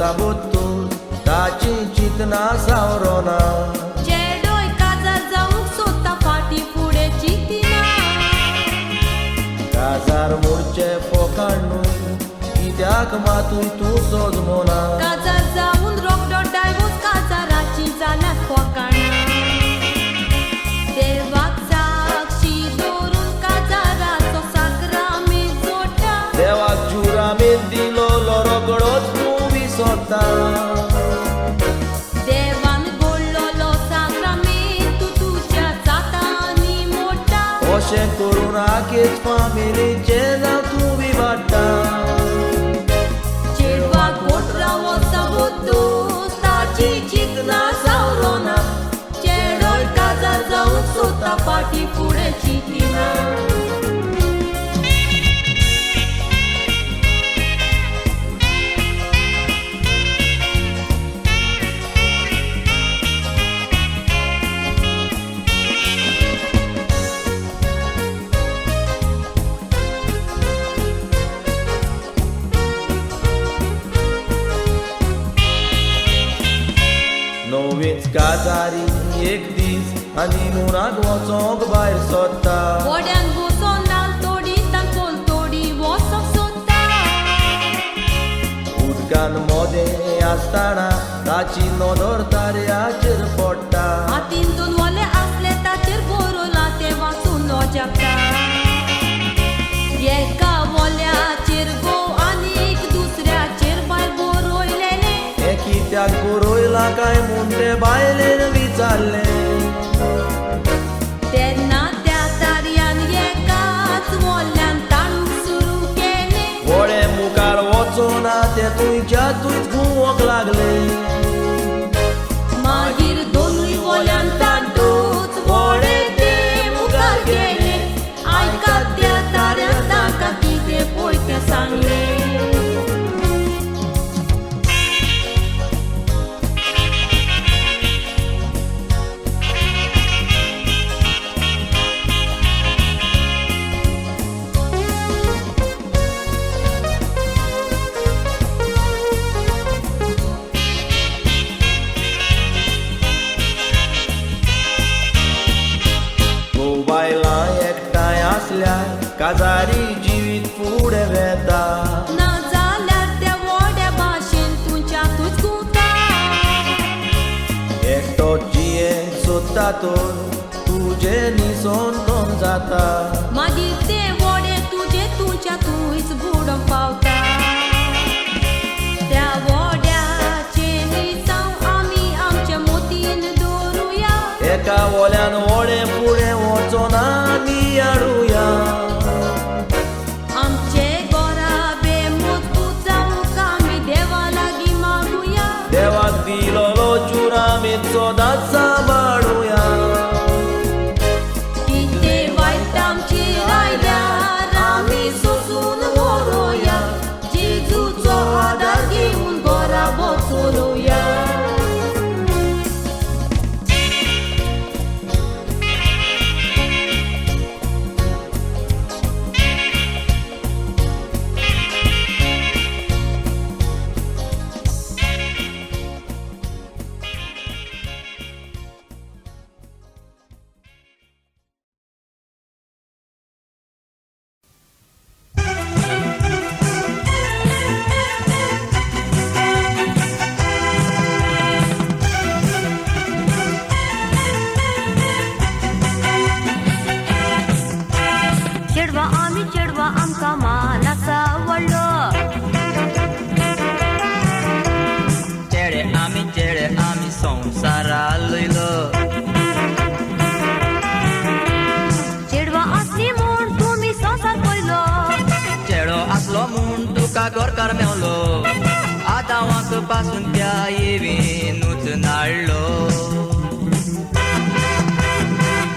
sabottul taci चितना सावरोना चेडोय काजार जाऊक सोदता फाटी फुडें चिंतिना काजार मोडचे फोकाणूय कित्याक मातूय तूं सोजमोना काजार जाऊन रोगडो डायवोर्स काजाराची जाल्यार फोकाणा देवाक साक्षी दवरून काजाराचो साक्रामेंत जोडटा देवाक जुरामेंत दिलो रोगडोच तूं विसरता देवान घडलोलो साक्रामेंत तूं तुज्या जातांनी मोडटा अशें करून आखेच फामिलीचें नांव तूं विवाडटा चेडवाक मोटरा वचा बुद्दूस ताची चिंतना सावरोना चेडोय काजार जाऊक सोदता फाटी फुडें चिंतिना नवीच काजारी एक दीस आनी मुनाक वचोंक भायर सोदता वड्यान बसोन नाल तोडी तांकोल तोडी वचोंक सोदता उदकान मोदें आसतना ताची नदर ताऱ्याचेर पडटा हातीन दोन वले आसले ताचेर बरोला ते वाचून लजापता एका वल्याचेर गो आनीक दुसऱ्याचेर भायर बरोयलेले हे कित्याक बरोयला काय म्हूण ते बायलेन विचारलें तेन्ना त्या तारयान एकाच वल्यान ताळूक सुरू केले वळे मुखार वचोना ते तुयच्या तुयच घुंवोंक लागले मागीर दोनूय वल्यान तांटूच वळे ते मुखार गेले आयकात त्या ताऱ्यान ताका कितें पळय तें सांगलें बायलां एकठांय आसल्यार काजारी जिवीत फुडें वेता ना जाल्यार त्या व्हड्या भाशेन तुज्यातूच गुंता एकटो जियेंक सोदता तर तुजें निसोन दोन जाता मागीर ते व्हडे तुज्यातूच बुडोवंक पावता त्या व्हड्याचे निसांव आमी आमच्या मोतीन दवरुया एका वल्यान व्हडें फुडें वचोना आमी हाडुया आमचे गोरा बेमजबूत जावूंक आमी देवा लागीं मागुया देवाक दिलोलो चुरामेत सदांच सांबाळुया कितें वायट आमचेर आयल्यार आमी सोंसून व्हरोया जेजूचो आदार घेवन गोरा बसोरुया चेडवा आमकां मान आसा व्हडलो चेडे आमी संवसारा लयलो चेडवा असली म्हूण तुमी संवसार पयलो चेडो आसलो म्हूण तुका गोरकार मेवलो आदावाक पासून त्या येवीनूच नाडलो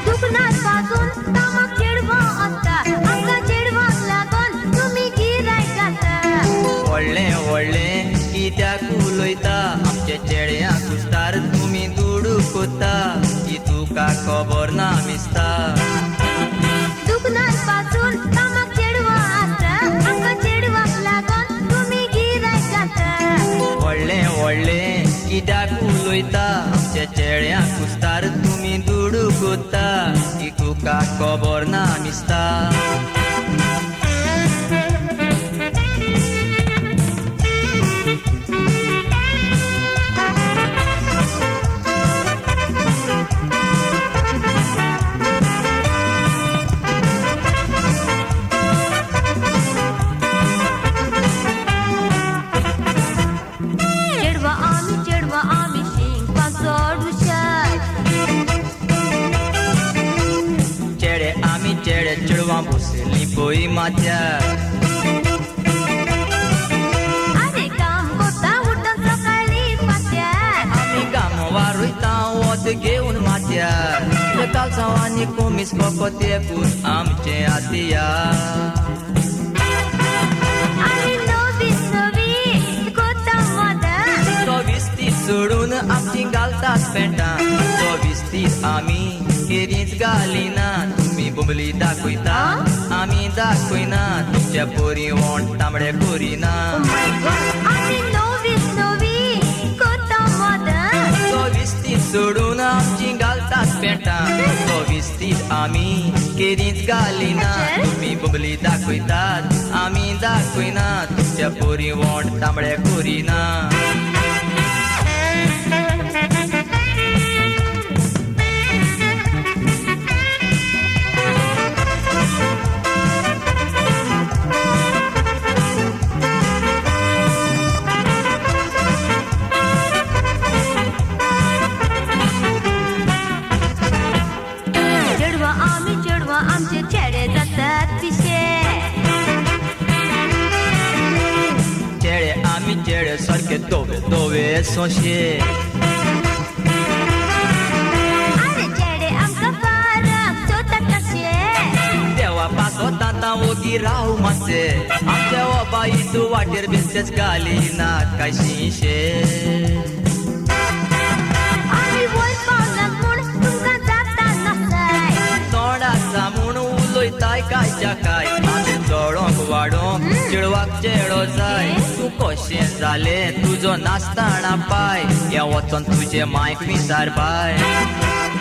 दुखनात पासून कामाक चेडवा आसता आमकां चेडवाक लागून तुमी गिरायक घालता व्हडलें व्हडलें कित्याक उलयता आमचे चेड्याक कुस्तार तुमी दुडू कोत्ता ही तुका खबर ना मिस्ता दुखनात पासून कामाक चेडवा आसता आमकां चेडवाक लागून तुमी गिरायक घालता व्हडलें कोत्ता की तुका खबर ना मिस्ता चेडवा आमी शिंकपाक चड हुशार चेडे आमी चेडे चेडवां बसली पळय माथ्यार आरे काम करता उठून सकाळी पात्यार आमी कामां वयता वत घेवन माथ्यार कालसांव आनी कोमीस फकत एकूच आमचें हातियार आमी नवी करता मदत तो विस्तीत सोडून आमची घालतात पेंटां तो विस्तीत आमी केरीच घालिना तुमी बोबली दाखयता आमी दाखयना तुमच्या पोरी वोंड तांबडे कोरिना आमी नवी करता मदत तो विस्तीत सोडून आमची घालतात पेंटां तो विस्तीत आमी केरीच घालिना तुमी बोबली दाखयतात आमी दाखयना तुमच्या पोरी वोंड तांबडे कोरिना चेडवा आमचे चेडे जातात पिशे चेडे आमी चेडे सारके दोवे दोवे सोंशे आरे चेडे आमकां फाराक चोता कशे देवा पासोता ता ओगी राव मातशे आमच्या ओ बाई तूं वाटेर बेश्टेच घालिना काय शिंशे आमी वयर पावलात म्हूण तुमकां जाता नसाय तोंडाचा म्हूण उलयताय कायच्या काय आमी चोडोंक वाडोंक चेडवाक चेडो जाय तूं कशें जालें तुजो नासताना पाय या वचोन तुजे मायक विचार बाय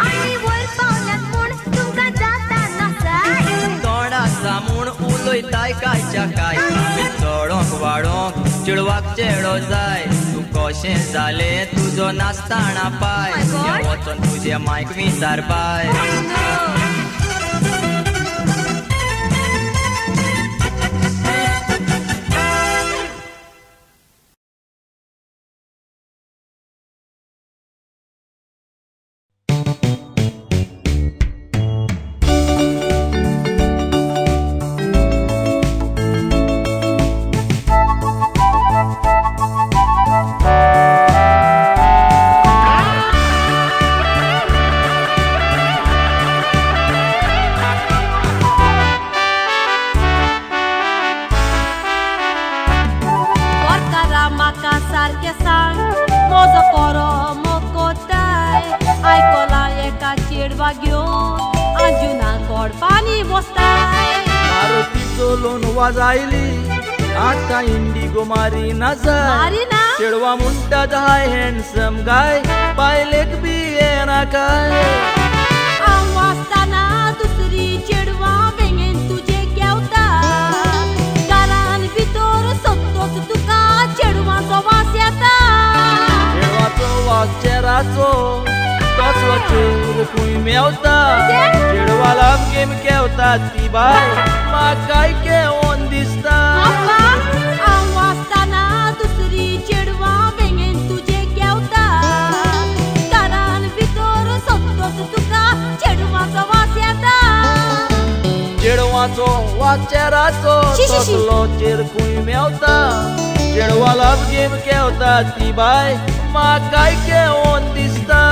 आमी वयर पावलात म्हूण तुमकां जाता नसाय तोंडाचा म्हूण उलयताय कायच्या काय आमी चोडोंक वाडोंक चेडवाक चेडो जाय तूं कशें जालें तुजो नासताना पाय या वचोन तुजे मायक विचार बाय सारकें सांग म्हजो कोरो मोकोताय आयकोला एका चेडवा घेवन आंजुना कोडपानी बसताय मारुती चलोवन वाजायली आतां इंडिगो मारिना जाय मारिना चेडवा म्हणटात हाय हँडसम गाय बायलेक बी येना काय हांव वाचताना दुसरी चेडवा वेंगेन तुजे घेवता घरान भितर सोदतोच तुका चेडवाचो वास येता चेडवाचो वास चेराचो तसलो चेर खूंय मेवता चेडवा लांबगेम केवतात ती बाय म्हाकाय केवोन दिसता हांव वाचताना दुसरी चेडवा वेंगेन तुजे घेवता घरान भितर सोदतोच तुका चेडवाचो वास येता चेडवाचो वास चेराचो तसलो चेर खूंय मेवता चेडवा लांबगेम केवतात ती बाय म्हाकाय केवोन दिसता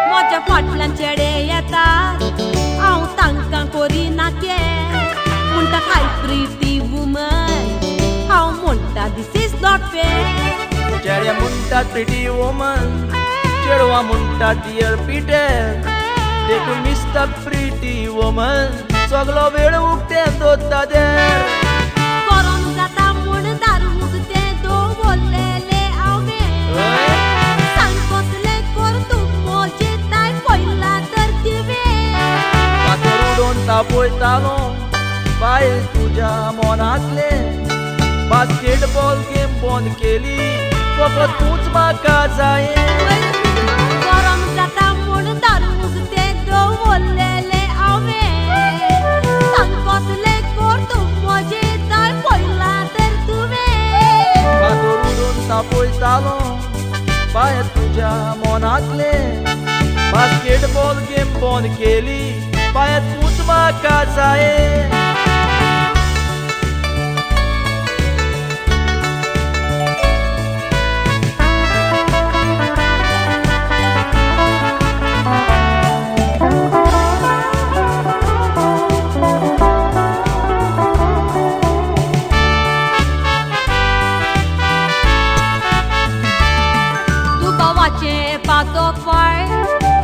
म्हज्या फाटल्यान चेडे येतात हांव तांकां कोरिना के म्हणटा हाय प्रिती म्हणटात प्रिटी वोमन, चेडवां म्हणटात इयर पिटर. देखून मिस्टर प्रिटी वोमन सगलो वेळ उक्तें दोत्ता देर. गरम जाता म्हूण दारूक तें दवरलेले हांवें. सांगतले कर तूं मजेताय पयला तर दिवें. फातर उडोवन तापयतालो बाय तुज्या मोनांतले. बास्केटबॉल गेम बंद केली फकत तूच म्हाका जाये. गरम जाता म्हूण दारूक तें दवरलेले हांवें. सांगतले कर तूं मजेताय पयला तर तुवें. फातर उडोवन तापयतालो बाय तुज्या मोनांतले. बास्केटबॉल गेम बंद केली बाय तूच म्हाका जाये.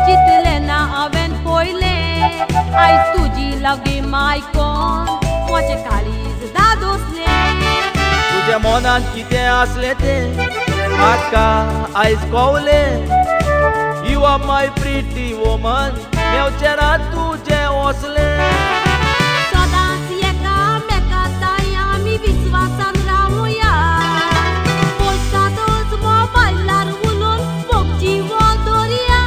चितले ना हांवें पयले. आयज तुजी लागीं आयकोन म्हजें काळीज दादोसलें. तुज्या मोनांत कितें आसलें तें म्हाका आयज कळलें. You are my pretty woman, मेवचें ना तुजें वसलें. सदांच एकामेकांताय आमी विस्वासान रावया. बोलतातच मोबायलार उलोवन मोगची दवरया.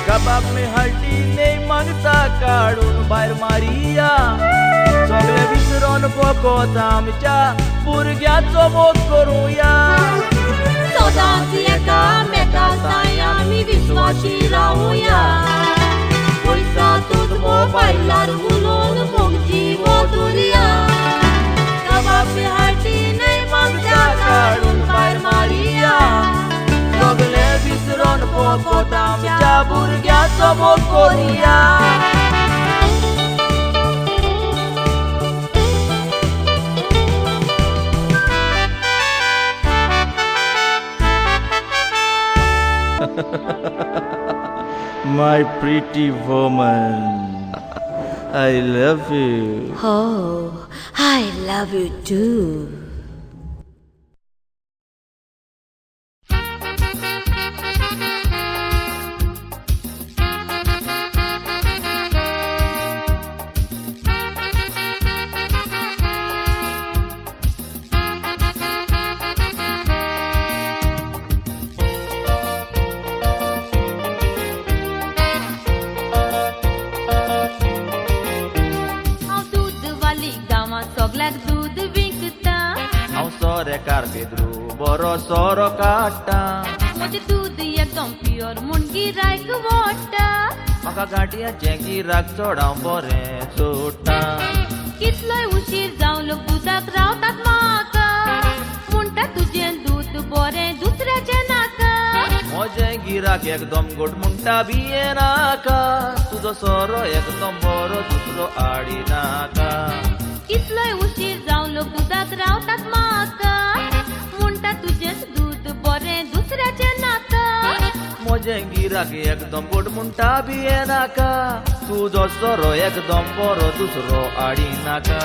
कबाब में हळदी न्हय मागता काडून भायर मारिया. सगळें विसरोन फकत आमच्या भुरग्याचो मोग करुया. सदांच एकामेकांताय आमी विस्वासी रावया. बोलतातच मोबायलार उलोवन मोगची दवरया. कबाब में हळदी न्हय मागता काडून भायर मारिया. सगळें विसरोन फकत आमच्या भुरग्याचो मोग करुया. My pretty woman, I love you. Oh, I love you too. दूध विकता. हांव सोरे कारपेद्रू बरो सोरो काडटा. म्हजें दूध एकदम प्युअर म्हूण गिरायक वोडटा. म्हाका गांठयांचें गिराक चड हांव बरें सोडटा. कितलोय उशीर जावं लोक दुदाक रावतात म्हाका. म्हणटा तुजें दूद बरें दुसऱ्याचें नाका. म्हजें गिराक एकदम गोड म्हणटा भिये नाका. तुजो सोरो एकदम बरो दुसरो आडी नाका. कितलोय उशीर जावं लोक दुदाक रावतात म्हाका. म्हणटा तुजेंच दूद बरें दुसऱ्याचें नाका. म्हजें गिराक एकदम गोड म्हणटा भिये नाका. तुजो सोरो एकदम बरो दुसरो आडी नाका.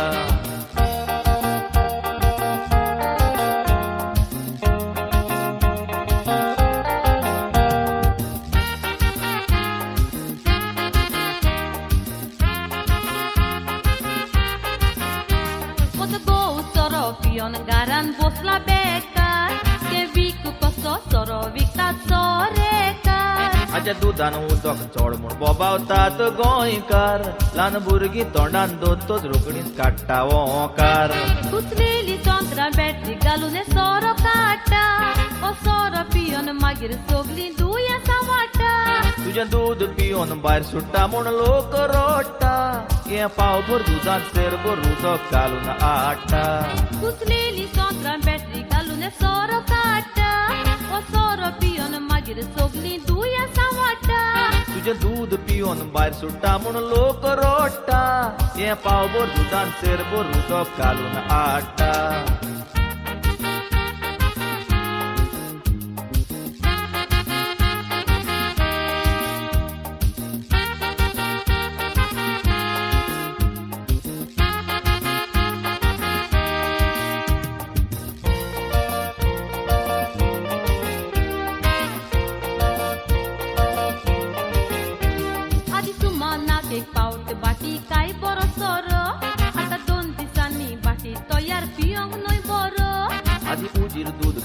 Garan bosla bekar. Te viku koso soro viktat sorekar. हाच्या दुदान उदक चड म्हूण बोबावतात गोंयकार. ल्हान भुरगीं तोंडान दोतोच रोकडीच काडटा ओंकार. कुचलेली संत्रां बॅटरी घालून सोरो काडटा. ओ सोरो पियोन मागीर सगलीं दुयेंसां वाडटा. तुजें दूद पियोन भायर सुट्टा म्हूण लोक रोडटा. हे पावभर दुदांत सेरभर उदक घालून हाडटा. कुचलेली संत्रां बॅटरी घालून सोरो काडटा. ओ सोरो पियोन मागीर सगलीं दुयेंसां वाडटा. तुजें दूद पियोन भायर सुट्टा म्हूण लोक रोडटा. हे पावभर दुदांत सेरभर उदक घालून हाडटा.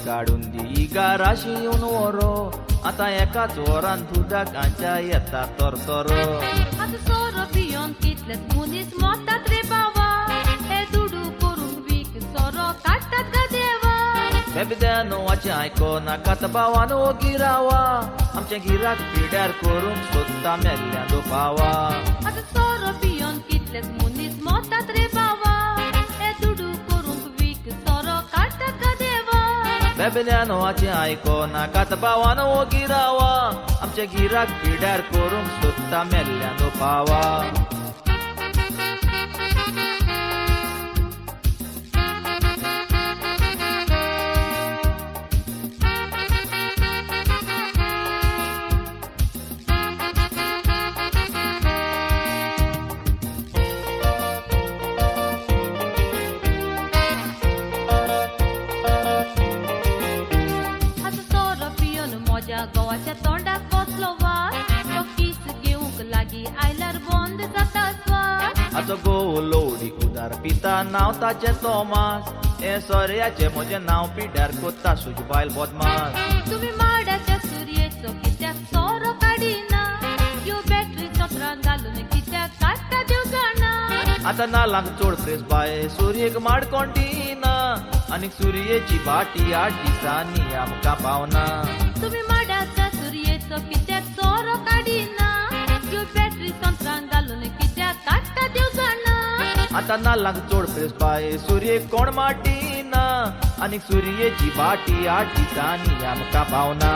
काढून दी गाराशी येऊन वरो आता एकाच वरान दुधाक आंच्या येता तर आता सोरो पियोन कितलेच मुनीस मोतात रे बाबा हे दुडू करून वीक सोरो काढतात ग देवा बेबद्यानो वाचे आयको नाकात भावान ओ गिरावा आमचे गिराक पिड्यार करून सोदता मेल्ल्या दोपावा आता सोरो पियोन कितलेच मुनीस मोतात रे बाबा हे दुडू करून वीक सोरो काढतात ग देवा बेबद्यानो वाचे आयको नाकात भावान ओ गिरावा आमचे गिराक पिड्यार करून सोदता मेल्ल्या दोपावा गोवाच्या तोंडाक बसलो वास तो किस घेवंक लागी आयल्यार बंद जाता स्वास आजो गोव लोवडी उदार पिता नांव ताचें तोमास हे सोर्याचें म्हजें नांव पिड्यार कोत्ता सुजबायल बदमास तुम्ही माड्याच्या सुर्येचो कित्याक सोरो काडिना ह्यो बॅटरी चक्रान घालून कित्याक काडटा देव जाणा आतां नाल्लांक चोड प्रेस बाय सुर्येक माडकोण दिना आनी सुर्येची भाटी 8 दिसांनी आमकां पावना तुम्ही माड्याच्या सुर्येचो कित्याक सोरो काडिना ह्यो बॅटरी चक्रान घालून कित्याक काडटा देव जाणा आतां नाल्लांक चोड प्रेस बाय सुर्येक कोण माटिना आनी सुर्येची भाटी 8 दिसांनी आमकां पावना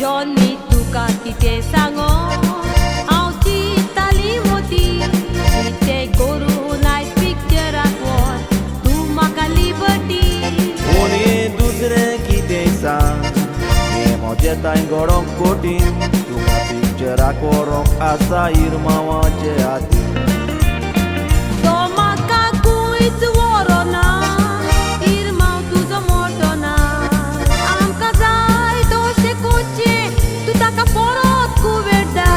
Johnny तुका कितें सांगो हांव चिंत्ताली मोती कितें करून आयज पिक्चराक वच तूं म्हाका लिबर्टी कोणी दुसरें कितें सांग हें म्हजें ताय गडोंक कोटीन तुका पिक्चराक व्हरोंक आसा इरमावाचे हातीन तो म्हाका खंयच व्हरोना इरमाव तुजो मोठो ना आमकां जाय तशें कोचें तूं ताका परत कुवेडा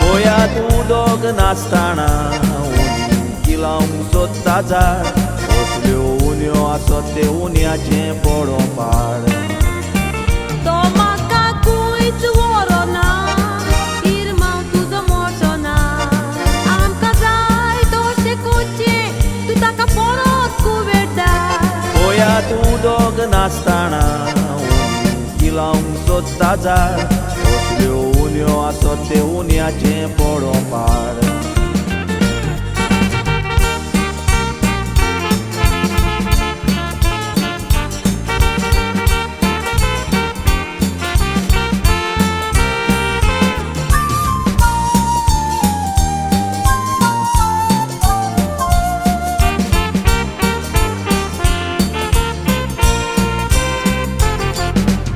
पळया तूं दोग नासतना उनी लावंक सोदता झाड असल्यो उन्यो आसत ते उन्याचें पडो पाड तो म्हाका खंयच व्हरोना इरमाव तुजो मोठो ना आमकां जाय तशें कोचें तूं ताका परत कुवेडा पळया तूं दोग नासतना उनी लावंक सोदता झाड असल्यो उन्यो आसत ते उन्याचें पडो पाड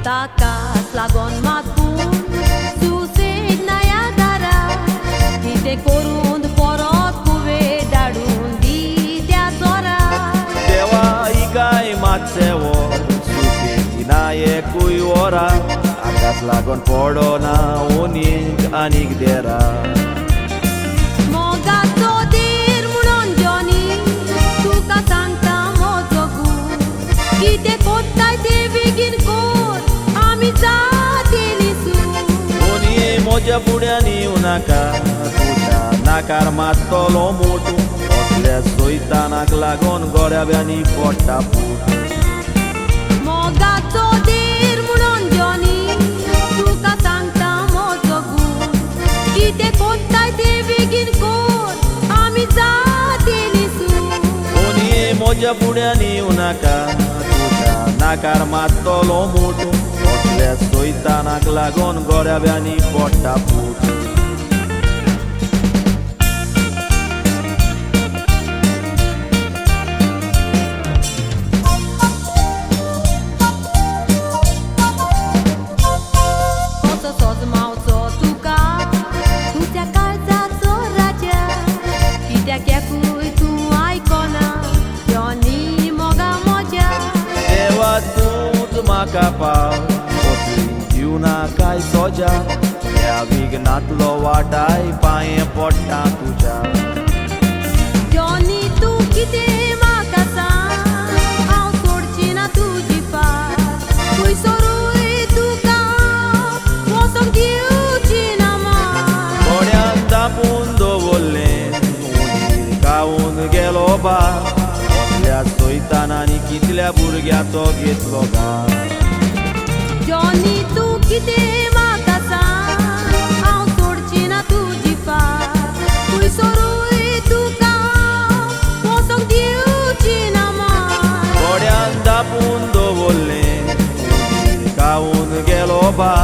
ताकाच लागोन मातून सुसेग नया दारा कितें करून परत कुवेर धाडून दी त्या चोरा देवा इगाय मातशें वर सुसेगी ना एकूय वरा आकाश लागोन पडोना उनीक आनीक देरा मोगाचो देर म्हणून जॉनी तुका सांगता म्हजो गूण कितें कोत्ताय तें बेगीन कोर आमी जातेली सून कोणी म्हज्या फुड्यान येवं नाका तुज्या नाकार मारतलो मोटू असल्या सोयतानाक लागोन गोऱ्याब्यांनी पडटा फूट मोगाचो देर म्हणून जॉनी तुका सांगता म्हजो गूण कितें कोत्ताय तें बेगीन कोर आमी जातेली सून कोणी म्हज्या फुड्यान येवं नाका तुज्या नाकार मारतलो मोटू असल्या सोयतानाक लागोन गोऱ्याब्यांनी पडटा फूट कापाव पोटली जीवना काय सोजा ह्या विघ्नातलो वाटाय पांये पडटा तुज्या जॉनी तू कितें म्हाका सांग हांव सोडची ना तुजी पास खंयसरूय तुका वचोंक दिवची ना मात थोड्यांक दापून दवरलें उंदीर खावून गेलो बा कसल्या सोयतानांनी कितल्या भुरग्याचो घेतलो घात जॉनी तू कितें म्हाका सांग हांव सोडची ना तुजी पास खंयसरूय तुका वचोंक दिवची ना मात थोड्यांक दापून दवरलें उंदीर खावून गेलो बा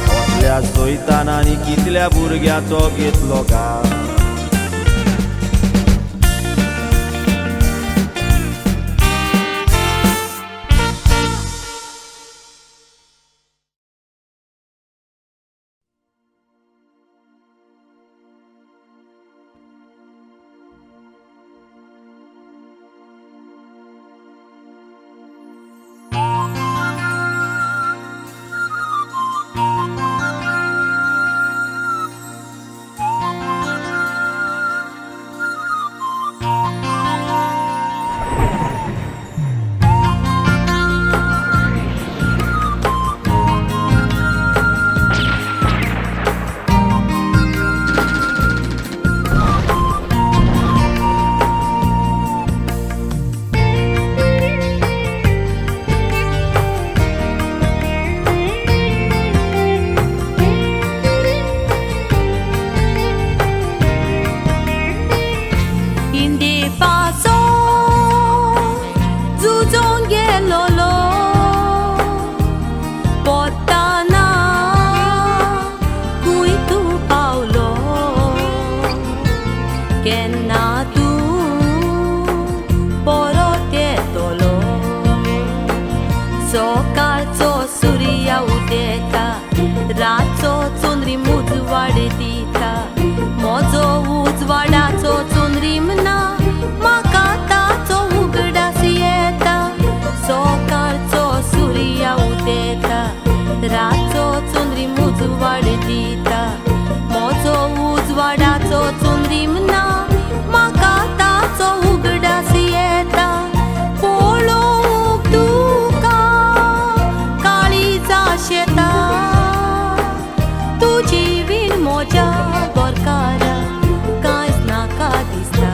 कसल्या सोयतानांनी कितल्या भुरग्याचो घेतलो घात सकाळचो सूर्य उदेता रातचो चोंदरी उजवाड दिता म्हजो उजवाडाचो चोंदरी म्हणा म्हाका ताचो उगडास येता सकाळचो सूर्य उदेता रातचो चोंदरी उजवाड दिता म्हजो उजवाडाचो चोंदरी म्हणा म्हाका ताचो उगडास येता शेता तुजी वीण म्हज्या गोरकारा कांयच नाका दिसता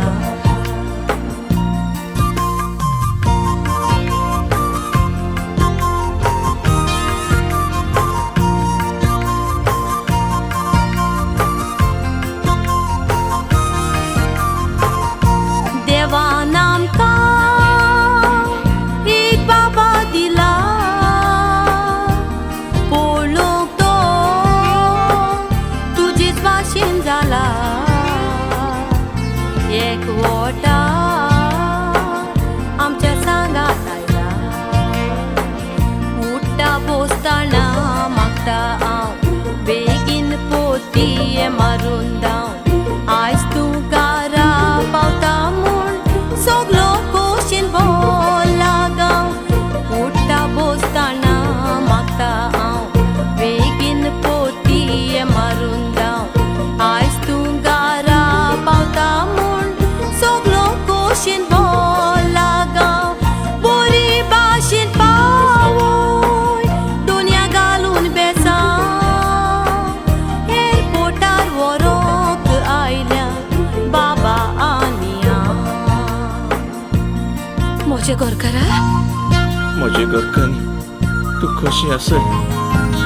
देवान आमकां एक बाबा दिला जाला एक वोटा आमच्या सांगात आयला उठ्ठा बोसतना मागता हांव बेगीन पोती मारून दाव आयज तूं घरा पावता म्हूण सगलो खोशेन भोला गांव उठ्ठा बोसतना मागता हांव बेगीन पोती मारून दाव आयज तूं घरा पावता म्हूण सगलो खोशेन भोला गांव बरी भाशेन पावोय दोनया घालून बेसांव एअरपोर्टार व्हरोंक आयल्या बाबा आनी हांव म्हजे गोरकारा म्हजे घरकान्नी तूं कशी आसा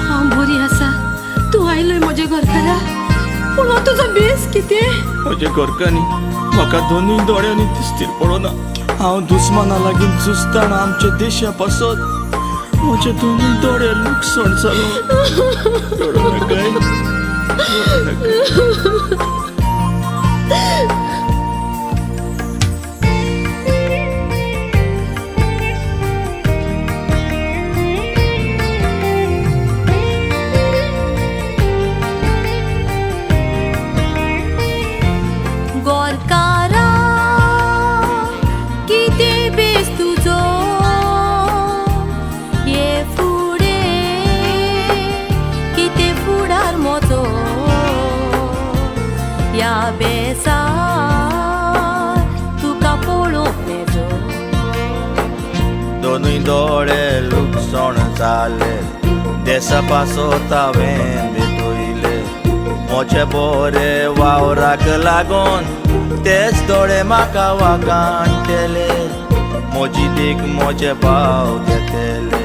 हांव बरी आसा तूं आयलोय म्हजे गोरकारा पूण तुजो बेस कितें म्हजे घरकान्नी म्हाका दोनूय दोळ्यांनी दिसतील पडोना हांव दुस्माना लागीं झुजताना आमच्या देशा पासत म्हजे दोनूय दोळे लुकसण जालो रडो नाकाय गोरकारा कितें बेस तुजो ये फूल दोनूय दोळे लुकसण जाले देसा पासत हांवें भेटयले म्हजे बरे वावराक लागून तेच दोळे म्हाका वागाणटेले म्हजी देख म्हजे भाव घेतले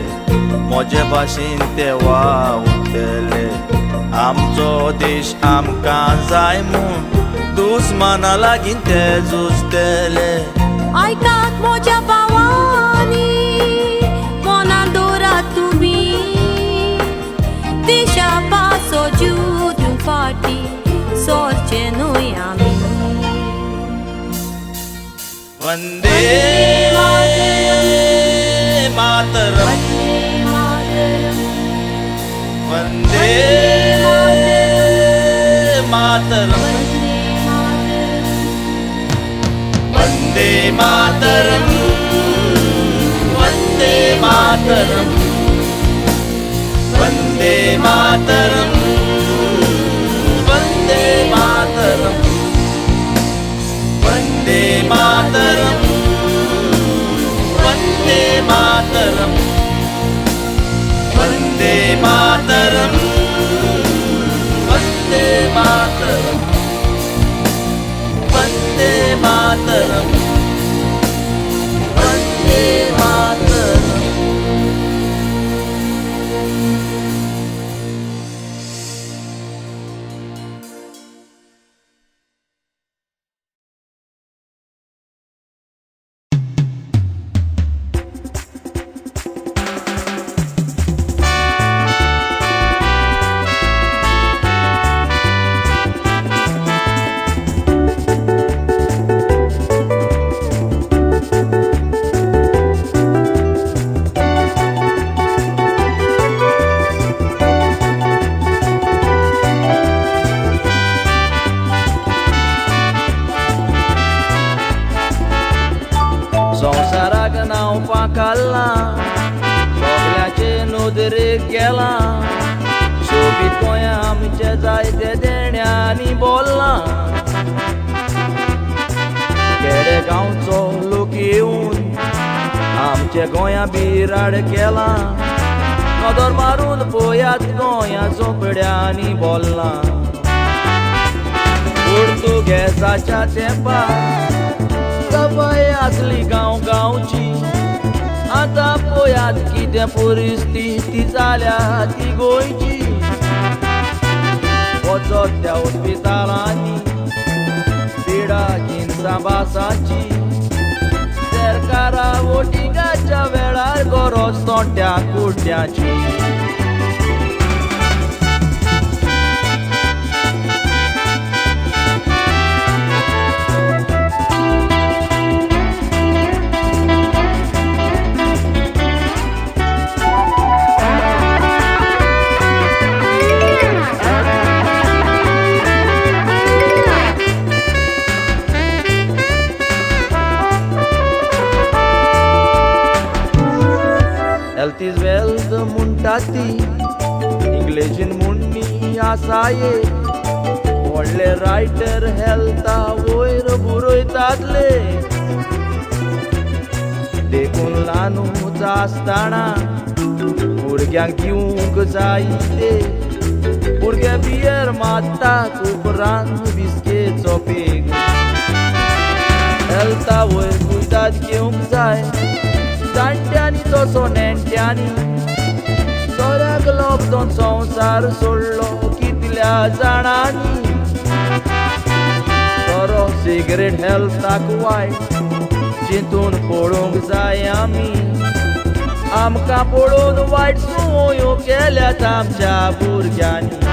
म्हजे भाशेन ते वावुरतले आमचो देश आमकां जाय म्हूण दुस्माना लागीं ते झुजतले ऐकात म्हज्या भावांनी मनान दवरात तुमी देशा पासो जीव दिवंक फाटी सोरचे न्हय आमी वंदे मातरम वंदे मातरम वंदे मातरम वंदे मातरम वंदे मातरम वंदे मातरम वंदे मातरम वंदे मातरम वंदे मातरम वंदे मातरम वंदे मातरम वंदे मातरम संवसाराक न्हांवपाक हाडलां सगल्याचे नदरेक गेलां सोबीत गोंया आमचे जायते देण्यांनी बोल्लां खेडेगांवचो लोक येवन आमचे गोंया बिराड केलां नदर मारून पळयात गोंया झोपड्यांनी बोल्लां पुर्तुगेजाच्या तेंपार सवय आसली गांव गांवची आतां पळयात कितें परिस्थिती जाल्या ती गोंयची वचत त्या हॉस्पिटलांनी पिडा जिन्सां बासाची सरकारा वोटिंगाच्या वेळार गरज तोट्या कुड्याची हेल्थ इज वेल्थ म्हणटा ती इंग्लिशीन म्हणणी आसा व्हडले रायटर हेल्था वयर बरयतातले देखून ल्हानूच आसतना भुरग्यांक दिवंक जाय ते भुरगे बियर मारतात उपरांत बिस्केचो पेग हेल्था वयर कुयदाद घेवंक जाय जाणट्यांनी तसो नेण्ट्यांनी सोऱ्याक लॉकडावन संवसार सोडलो कितल्या जाणांनी सोरो सिगरेट हेल्थाक वायट चिंतून पळोवंक जाय आमी आमकां पळोवन वायट संवयो केल्यात आमच्या भुरग्यांनी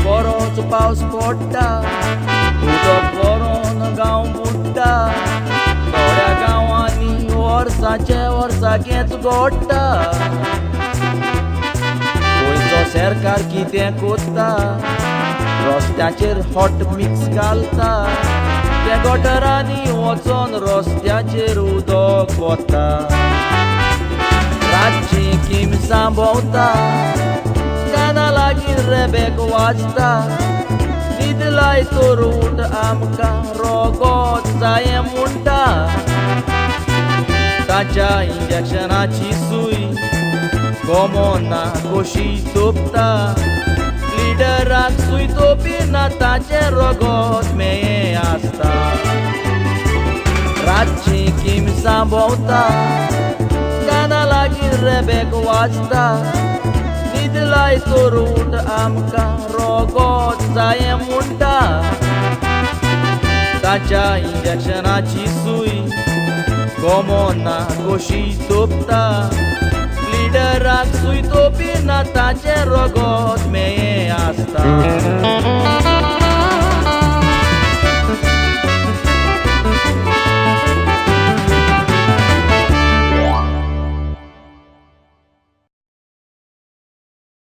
बरोच पावस पडटा उदक भरोन गांव बुडटा थोड्या गांवांनी वर्साचे वर्साकेच घडटा सरकार कितें कोत्ता रस्त्याचेर हॉट मिक्स घालता ते गटरांनी वचोन रस्त्याचेर उदक वता रातची किमसां भोंवता काना लागीं रेबेक वाजता न्हीद लाय तर उठ आमकां रोगोत जायें म्हणटा ताच्या इंजेक्शनाची सूय गोमोना कशी तोपता लिडराक सूय तोपिना ताचें रोगोत मेये आसता रातची किमसां भोंवता काना लागीं रेबेक वाजता न्हीद लाय तर उठ आमकां रोगोत जायें म्हणटा ताच्या इंजेक्शनाची सूय गोमोना कशी तोपता लिडराक सूय तोपिना ताचें रोगोत मेये आसता